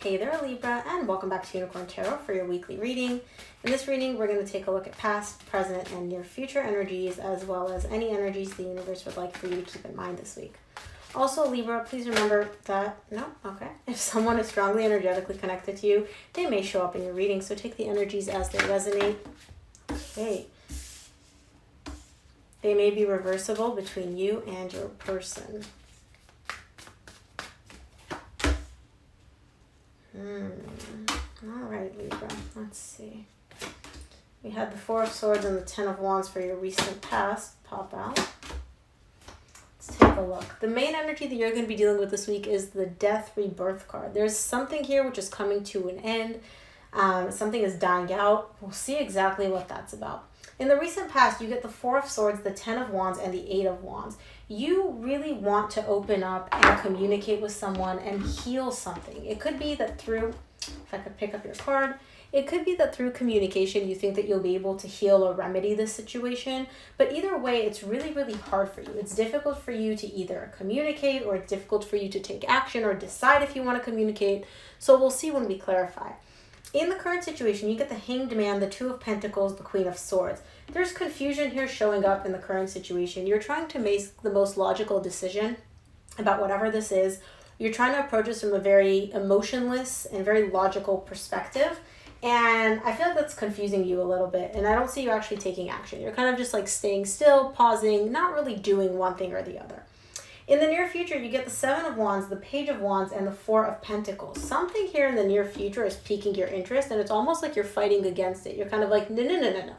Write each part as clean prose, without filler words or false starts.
Hey there, Libra, and welcome back to Unicorn Tarot for your weekly reading. In this reading, we're going to take a look at past, present, and near future energies, as well as any energies the universe would like for you to keep in mind this week. Also, Libra, please remember that, if someone is strongly energetically connected to you, they may show up in your reading, so take the energies as they resonate. Okay. They may be reversible between you and your person. All right, Libra. Let's see. We had the Four of Swords and the Ten of Wands for your recent past pop out. Let's take a look. The main energy that you're going to be dealing with this week is the Death Rebirth card. There's something here which is coming to an end. Something is dying out. We'll see exactly what that's about. In the recent past, you get the Four of Swords, the Ten of Wands, and the Eight of Wands. You really want to open up and communicate with someone and heal something. It could be that through, if I could pick up your card, it could be that through communication you think that you'll be able to heal or remedy this situation. But either way, it's really, really hard for you. It's difficult for you to either communicate, or it's difficult for you to take action or decide if you want to communicate. So we'll see when we clarify. In the current situation, you get the Hanged Man, the Two of Pentacles, the Queen of Swords. There's confusion here showing up in the current situation. You're trying to make the most logical decision about whatever this is. You're trying to approach this from a very emotionless and very logical perspective. And I feel like that's confusing you a little bit. And I don't see you actually taking action. You're kind of just like staying still, pausing, not really doing one thing or the other. In the near future, you get the Seven of Wands, the Page of Wands, and the Four of Pentacles. Something here in the near future is piquing your interest, and it's almost like you're fighting against it. You're kind of like, no.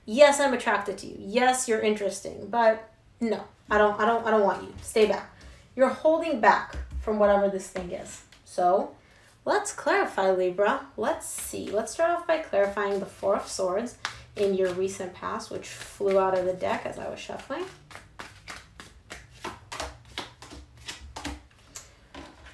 Yes, I'm attracted to you. Yes, you're interesting, but no, I don't want you. Stay back. You're holding back from whatever this thing is. So let's clarify, Libra. Let's see. Let's start off by clarifying the Four of Swords in your recent past, which flew out of the deck as I was shuffling.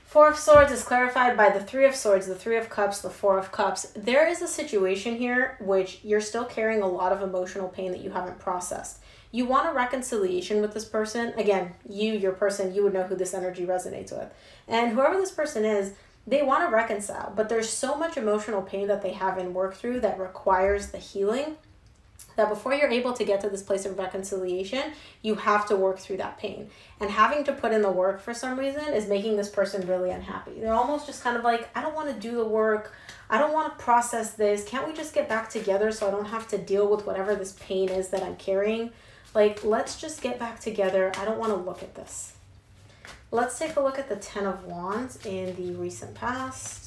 Four of Swords is clarified by the Three of Swords, the Three of Cups, the Four of Cups. There is a situation here which you're still carrying a lot of emotional pain that you haven't processed. You want a reconciliation with this person. Again, your person, you would know who this energy resonates with. And whoever this person is, they want to reconcile, but there's so much emotional pain that they haven't worked through that requires the healing, that before you're able to get to this place of reconciliation, you have to work through that pain. And having to put in the work for some reason is making this person really unhappy. They're almost just kind of like, I don't want to do the work. I don't want to process this. Can't we just get back together so I don't have to deal with whatever this pain is that I'm carrying? Like, let's just get back together. I don't want to look at this. Let's take a look at the Ten of Wands in the recent past.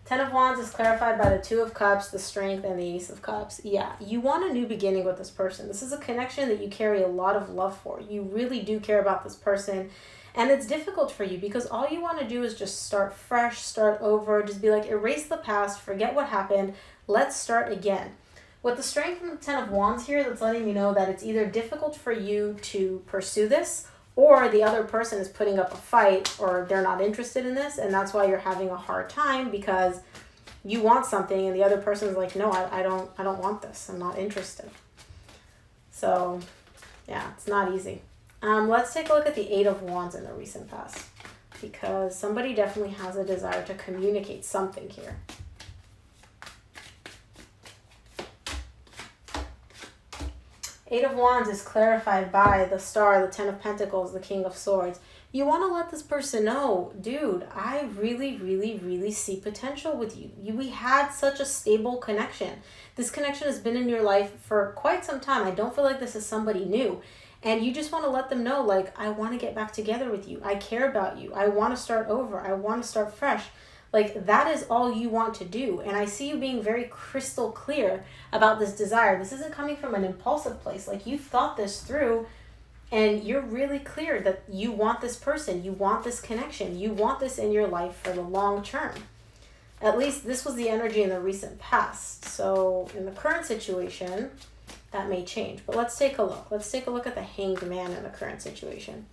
Ten of Wands is clarified by the Two of Cups, the Strength, and the Ace of Cups. Yeah, you want a new beginning with this person. This is a connection that you carry a lot of love for. You really do care about this person. And it's difficult for you because all you want to do is just start fresh, start over, just be like, erase the past, forget what happened, let's start again. With the Strength and the Ten of Wands here, that's letting me know that it's either difficult for you to pursue this, or the other person is putting up a fight, or they're not interested in this, and that's why you're having a hard time because you want something and the other person is like, no, I don't want this. I'm not interested. So yeah, it's not easy. Let's take a look at the Eight of Wands in the recent past, because somebody definitely has a desire to communicate something here. Eight of Wands is clarified by the Star, the Ten of Pentacles, the King of Swords. You want to let this person know, dude, I really, really, really see potential with you. We had such a stable connection. This connection has been in your life for quite some time. I don't feel like this is somebody new. And you just want to let them know, like, I want to get back together with you. I care about you. I want to start over. I want to start fresh. Like, that is all you want to do. And I see you being very crystal clear about this desire. This isn't coming from an impulsive place. Like, you've thought this through and you're really clear that you want this person. You want this connection. You want this in your life for the long term. At least this was the energy in the recent past. So in the current situation, that may change. But let's take a look. Let's take a look at the Hanged Man in the current situation.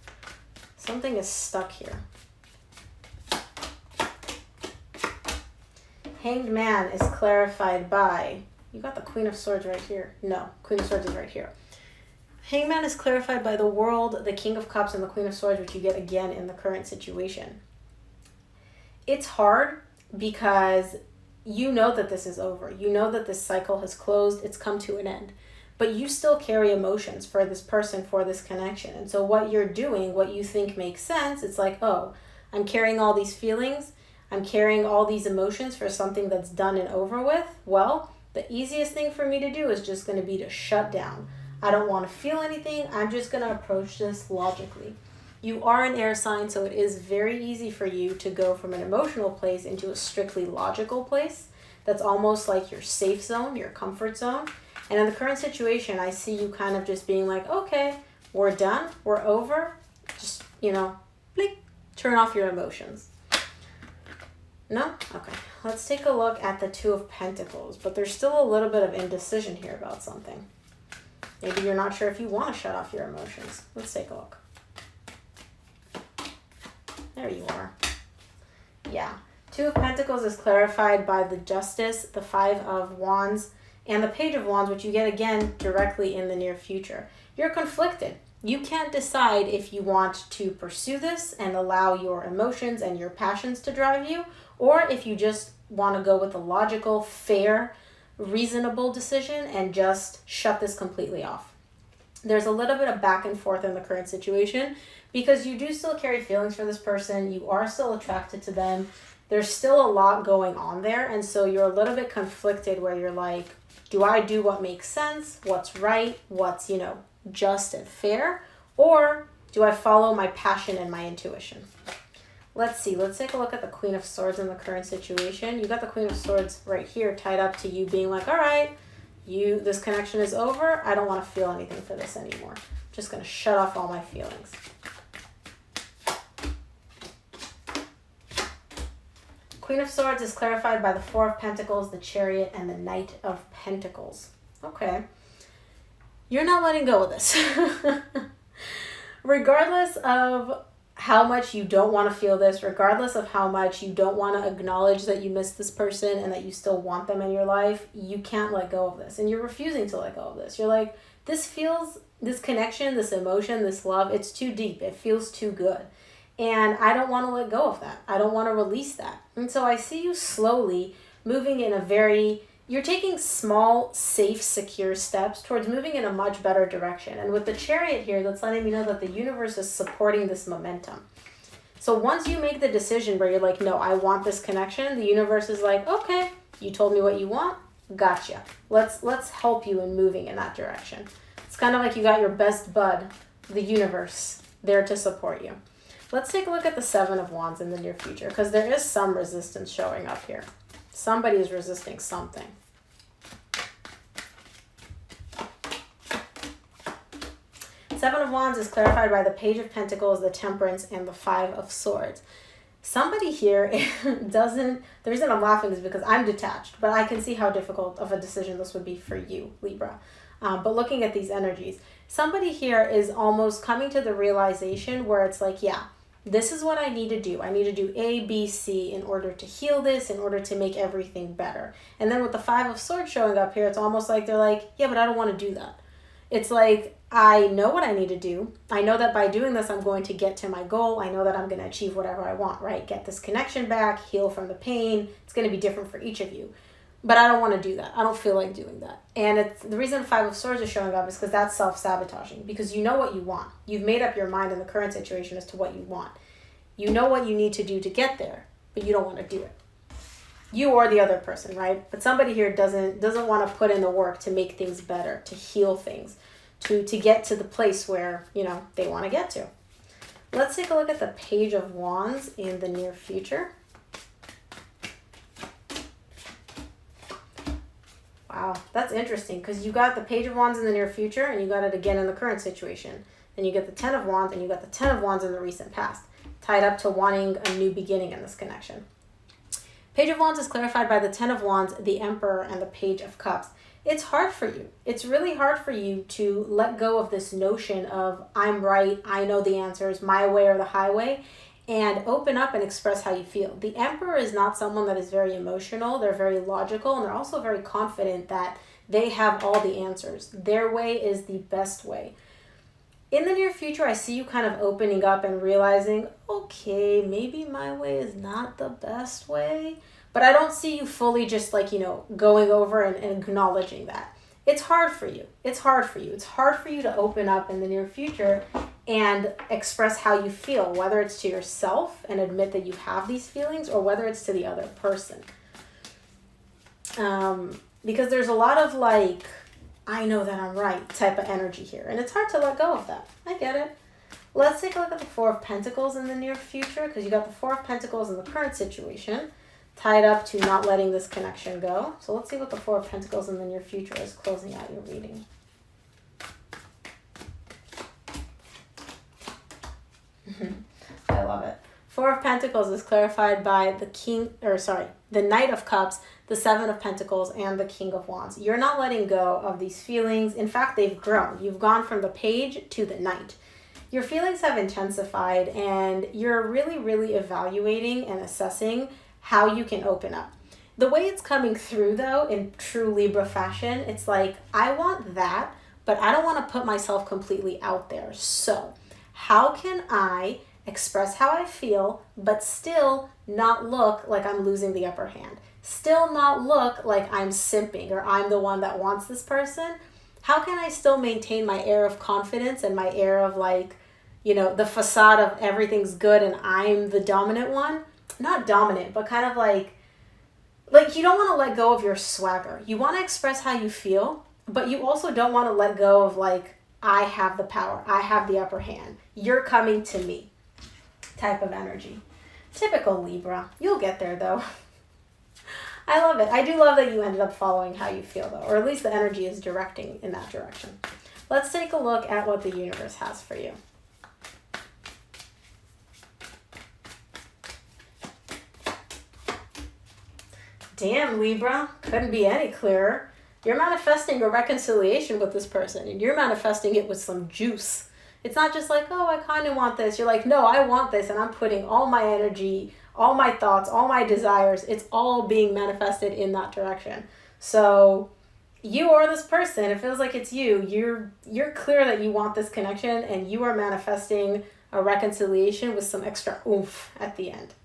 Something is stuck here. Hanged Man is clarified by, you got the Queen of Swords right here. No, Queen of Swords is right here. Hangman is clarified by the World, the King of Cups, and the Queen of Swords, which you get again in the current situation. It's hard because you know that this is over. You know that this cycle has closed. It's come to an end. But you still carry emotions for this person, for this connection. And so what you're doing, what you think makes sense, it's like, oh, I'm carrying all these feelings. I'm carrying all these emotions for something that's done and over with. Well, the easiest thing for me to do is just going to be to shut down. I don't want to feel anything. I'm just going to approach this logically. You are an air sign, so it is very easy for you to go from an emotional place into a strictly logical place. That's almost like your safe zone, your comfort zone. And in the current situation, I see you kind of just being like, okay, we're done, we're over. Just, blink, turn off your emotions. No? Okay. Let's take a look at the Two of Pentacles, but there's still a little bit of indecision here about something. Maybe you're not sure if you want to shut off your emotions. Let's take a look. There you are. Yeah. Two of Pentacles is clarified by the Justice, the Five of Wands, and the Page of Wands, which you get again directly in the near future. You're conflicted. You can't decide if you want to pursue this and allow your emotions and your passions to drive you, or if you just want to go with a logical, fair, reasonable decision and just shut this completely off. There's a little bit of back and forth in the current situation because you do still carry feelings for this person. You are still attracted to them. There's still a lot going on there. And so you're a little bit conflicted where you're like, do I do what makes sense? What's right? What's, just and fair? Or do I follow my passion and my intuition? Let's see. Let's take a look at the Queen of Swords in the current situation. You got the Queen of Swords right here tied up to you being like, all right, this connection is over. I don't want to feel anything for this anymore. I'm just going to shut off all my feelings. Queen of Swords is clarified by the Four of Pentacles, the Chariot, and the Knight of Pentacles. Okay. You're not letting go of this. Regardless of how much you don't want to feel this, regardless of how much you don't want to acknowledge that you miss this person and that you still want them in your life, you can't let go of this. And you're refusing to let go of this. You're like, this connection, this emotion, this love, it's too deep. It feels too good. And I don't want to let go of that. I don't want to release that. And so I see you slowly moving in you're taking small, safe, secure steps towards moving in a much better direction. And with the Chariot here, that's letting me know that the universe is supporting this momentum. So once you make the decision where you're like, no, I want this connection, the universe is like, okay, you told me what you want, gotcha. Let's help you in moving in that direction. It's kind of like you got your best bud, the universe, there to support you. Let's take a look at the Seven of Wands in the near future, because there is some resistance showing up here. Somebody is resisting something. Seven of Wands is clarified by the Page of Pentacles, the Temperance, and the Five of Swords. Somebody here the reason I'm laughing is because I'm detached, but I can see how difficult of a decision this would be for you, Libra. But looking at these energies, somebody here is almost coming to the realization where it's like, yeah, this is what I need to do. I need to do A, B, C in order to heal this, in order to make everything better. And then with the Five of Swords showing up here, it's almost like they're like, yeah, but I don't want to do that. It's like, I know what I need to do. I know that by doing this, I'm going to get to my goal. I know that I'm going to achieve whatever I want, right? Get this connection back, heal from the pain. It's going to be different for each of you. But I don't want to do that. I don't feel like doing that. And the reason Five of Swords is showing up is because that's self-sabotaging. Because you know what you want. You've made up your mind in the current situation as to what you want. You know what you need to do to get there, but you don't want to do it. You or the other person, right? But somebody here doesn't want to put in the work to make things better, to heal things, to get to the place where, they want to get to. Let's take a look at the Page of Wands in the near future. Wow, that's interesting because you got the Page of Wands in the near future and you got it again in the current situation. Then you get the Ten of Wands and you got the Ten of Wands in the recent past, tied up to wanting a new beginning in this connection. Page of Wands is clarified by the Ten of Wands, the Emperor, and the Page of Cups. It's hard for you. It's really hard for you to let go of this notion of I'm right, I know the answers, my way or the highway, and open up and express how you feel. The Emperor is not someone that is very emotional. They're very logical, and they're also very confident that they have all the answers. Their way is the best way. in the near future, I see you kind of opening up and realizing, okay, maybe my way is not the best way. But I don't see you fully just like, going over and acknowledging that. It's hard for you. It's hard for you. It's hard for you to open up in the near future and express how you feel, whether it's to yourself and admit that you have these feelings or whether it's to the other person. Because there's a lot of like, I know that I'm right type of energy here. And it's hard to let go of that. I get it. Let's take a look at the Four of Pentacles in the near future, because you got the Four of Pentacles in the current situation tied up to not letting this connection go. So let's see what the Four of Pentacles in the near future is closing out your reading. I love it. Four of Pentacles is clarified by the Knight of Cups, the Seven of Pentacles, and the King of Wands. You're not letting go of these feelings. In fact, they've grown. You've gone from the Page to the Knight. Your feelings have intensified, and you're really, really evaluating and assessing how you can open up. The way it's coming through, though, in true Libra fashion, it's like, I want that, but I don't want to put myself completely out there. So how can I express how I feel, but still not look like I'm losing the upper hand? Still not look like I'm simping or I'm the one that wants this person? How can I still maintain my air of confidence and my air of like, the facade of everything's good and I'm the dominant one? Not dominant, but kind of like you don't want to let go of your swagger. You want to express how you feel, but you also don't want to let go of like, I have the power. I have the upper hand. You're coming to me type of energy. Typical Libra. You'll get there though. I love it. I do love that you ended up following how you feel though, or at least the energy is directing in that direction. Let's take a look at what the universe has for you. Damn, Libra. Couldn't be any clearer. You're manifesting a reconciliation with this person, and you're manifesting it with some juice. It's not just like, oh, I kind of want this. You're like, no, I want this, and I'm putting all my energy, all my thoughts, all my desires. It's all being manifested in that direction. So you or this person, it feels like it's you. You're clear that you want this connection, and you are manifesting a reconciliation with some extra oomph at the end.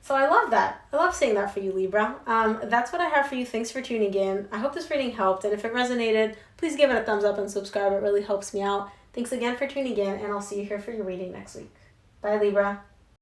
So I love that. I love seeing that for you, Libra. That's what I have for you. Thanks for tuning in. I hope this reading helped. And if it resonated, please give it a thumbs up and subscribe. It really helps me out. Thanks again for tuning in, and I'll see you here for your reading next week. Bye, Libra.